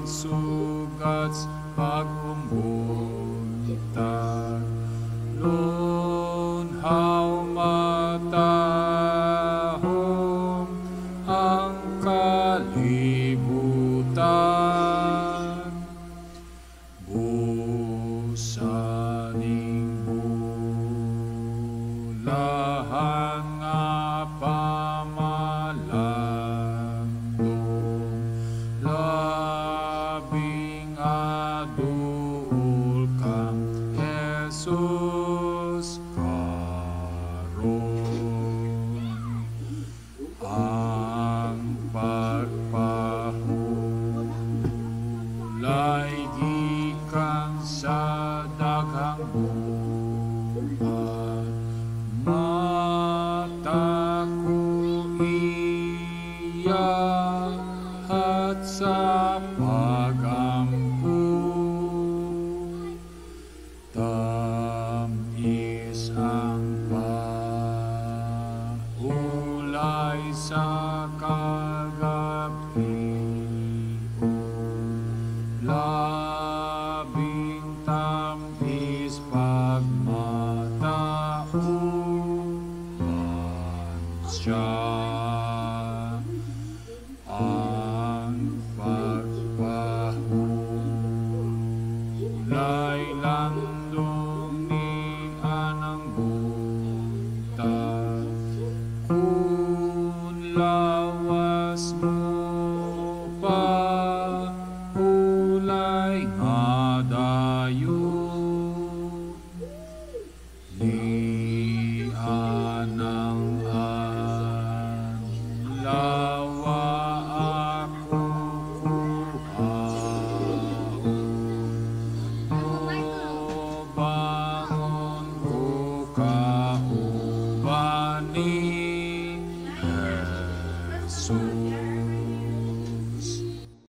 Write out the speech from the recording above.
sugat pag-umbuntag. Lunhaw matahong ang kalibutan. Busaning bulahan nga pamalandong, labing adul kang Jesus karon. Ang pagpahulay gikan sa daghang buhat, mata ko iyahat sa pag-ampuy. Tamis ang pahulay sa kagabi, labing tamis pagmatauhan siya. Ang pagpahulay landong ni anang buntag, kung lawas mo pa hulay nga dayo. Ni anang lawa ako kuhaon, bangon ko kauban ni Jesus.